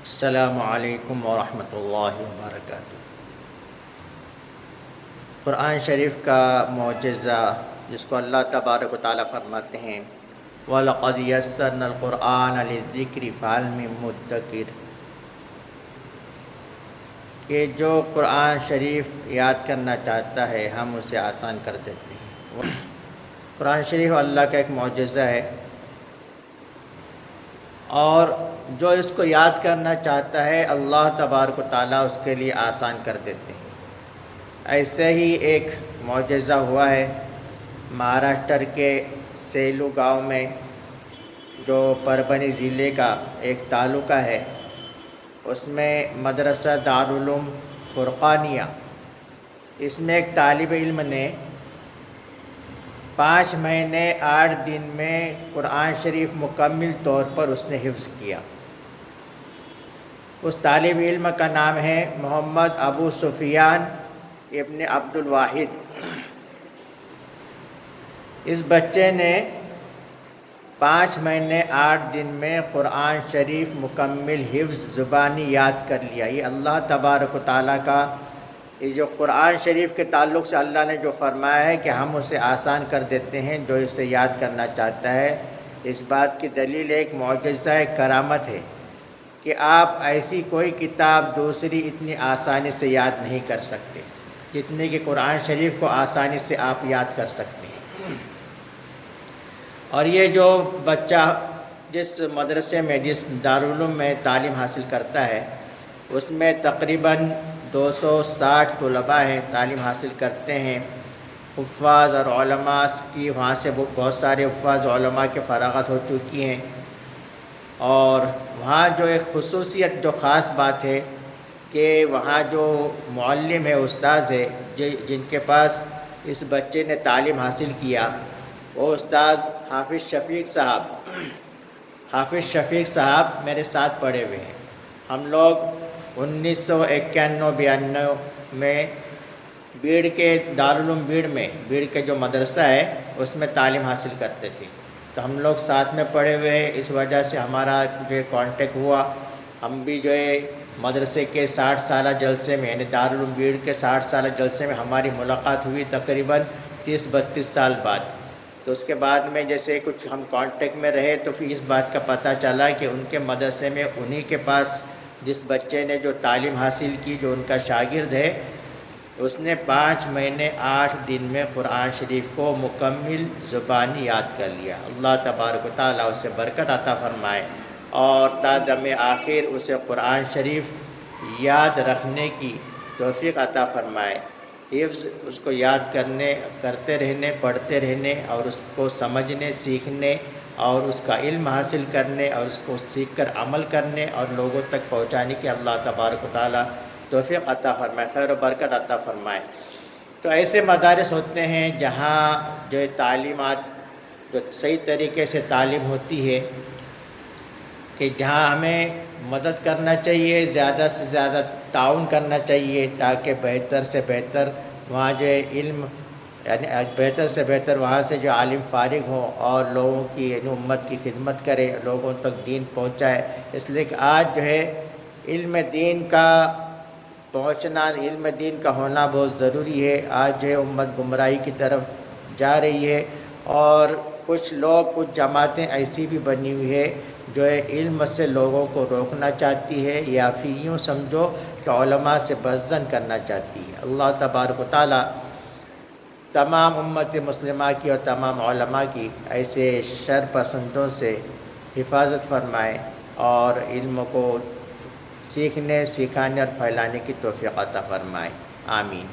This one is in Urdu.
السلام علیکم ورحمۃ اللہ وبرکاتہ۔ قرآن شریف کا معجزہ جس کو اللہ تبارک و تعالیٰ فرماتے ہیں وَلَقَدْ يَسَّرْنَا الْقُرْآنَ لِلذِّكْرِ فَهَلْ مِن مُدَّكِرٍ، کہ جو قرآن شریف یاد کرنا چاہتا ہے ہم اسے آسان کر دیتے ہیں۔ قرآن شریف اللہ کا ایک معجزہ ہے، اور جو اس کو یاد کرنا چاہتا ہے اللہ تبارک و تعالیٰ اس کے لیے آسان کر دیتے ہیں۔ ایسے ہی ایک معجزہ ہوا ہے مہاراشٹر کے سیلو گاؤں میں، جو پربھنی ضلع کا ایک تعلقہ ہے، اس میں مدرسہ دارالعلوم فرقانیہ، اس میں ایک طالب علم نے 5 مہینے 8 دن میں قرآن شریف مکمل طور پر اس نے حفظ کیا۔ اس طالب علم کا نام ہے محمد ابو سفیان ابن عبد الواحد۔ اس بچے نے 5 مہینے 8 دن میں قرآن شریف مکمل حفظ زبانی یاد کر لیا۔ یہ اللہ تبارک و تعالیٰ کا اس جو قرآن شریف کے تعلق سے اللہ نے جو فرمایا ہے کہ ہم اسے آسان کر دیتے ہیں جو اسے یاد کرنا چاہتا ہے، اس بات کی دلیل ایک معجزہ ہے، کرامت ہے کہ آپ ایسی کوئی کتاب دوسری اتنی آسانی سے یاد نہیں کر سکتے جتنے کہ قرآن شریف کو آسانی سے آپ یاد کر سکتے ہیں۔ اور یہ جو بچہ جس مدرسے میں جس دارالعلوم میں تعلیم حاصل کرتا ہے، اس میں تقریباً 260 طلباء ہیں، تعلیم حاصل کرتے ہیں۔ حفاظ اور علماء کی وہاں سے بہت سارے حفاظ علماء کے فراغت ہو چکی ہیں، اور وہاں جو ایک خصوصیت جو خاص بات ہے کہ وہاں جو معلم ہے، استاذ ہے، جن کے پاس اس بچے نے تعلیم حاصل کیا، وہ استاذ حافظ شفیق صاحب میرے ساتھ پڑھے ہوئے ہیں۔ ہم لوگ 1991-92 میں بیڑ کے دارالعلوم بیڑ کے جو مدرسہ ہے اس میں تعلیم حاصل کرتے تھے، تو ہم لوگ ساتھ میں پڑھے ہوئے ہیں۔ اس وجہ سے ہمارا جو ہے کانٹیکٹ ہوا، ہم بھی جو ہے مدرسے کے 60 سالہ جلسے میں، یعنی دارالعلوم بیڑ کے 60 سالہ جلسے میں ہماری ملاقات ہوئی تقریباً 30-32 سال بعد۔ تو اس کے بعد میں جیسے کچھ ہم کانٹیکٹ میں رہے تو پھر اس بات کا پتہ چلا کہ ان کے مدرسے میں انہی کے پاس جس بچے نے جو تعلیم حاصل کی، جو ان کا شاگرد ہے، اس نے 5 مہینے 8 دن میں قرآن شریف کو مکمل زبانی یاد کر لیا۔ اللہ تبارک و تعالیٰ اسے برکت عطا فرمائے اور تا دم آخر اسے قرآن شریف یاد رکھنے کی توفیق عطا فرمائے، حفظ اس کو یاد کرتے رہنے، پڑھتے رہنے، اور اس کو سمجھنے، سیکھنے، اور اس کا علم حاصل کرنے، اور اس کو سیکھ کر عمل کرنے اور لوگوں تک پہنچانے کی اللہ تبارک و تعالیٰ توفیق عطا فرمائے، خیر و برکت عطا فرمائے۔ تو ایسے مدارس ہوتے ہیں جہاں جو تعلیمات جو صحیح طریقے سے تعلیم ہوتی ہے، کہ جہاں ہمیں مدد کرنا چاہیے، زیادہ سے زیادہ تعاون کرنا چاہیے، تاکہ بہتر سے بہتر وہاں جو علم، یعنی بہتر سے بہتر وہاں سے جو عالم فارغ ہوں اور لوگوں کی، یعنی امت کی خدمت کرے، لوگوں تک دین پہنچائے۔ اس لیے کہ آج جو ہے علم دین کا پہنچنا، علم دین کا ہونا بہت ضروری ہے۔ آج جو ہے امت گمراہی کی طرف جا رہی ہے، اور کچھ لوگ، کچھ جماعتیں ایسی بھی بنی ہوئی ہے جو ہے علم سے لوگوں کو روکنا چاہتی ہے، یا پھر یوں سمجھو کہ علماء سے بدظن کرنا چاہتی ہے۔ اللہ تبارک و تعالیٰ تمام امت مسلمہ کی اور تمام علماء کی ایسے شر پسندوں سے حفاظت فرمائے، اور علم کو سیکھنے، سکھانے اور پھیلانے کی توفیق عطا فرمائے، آمین۔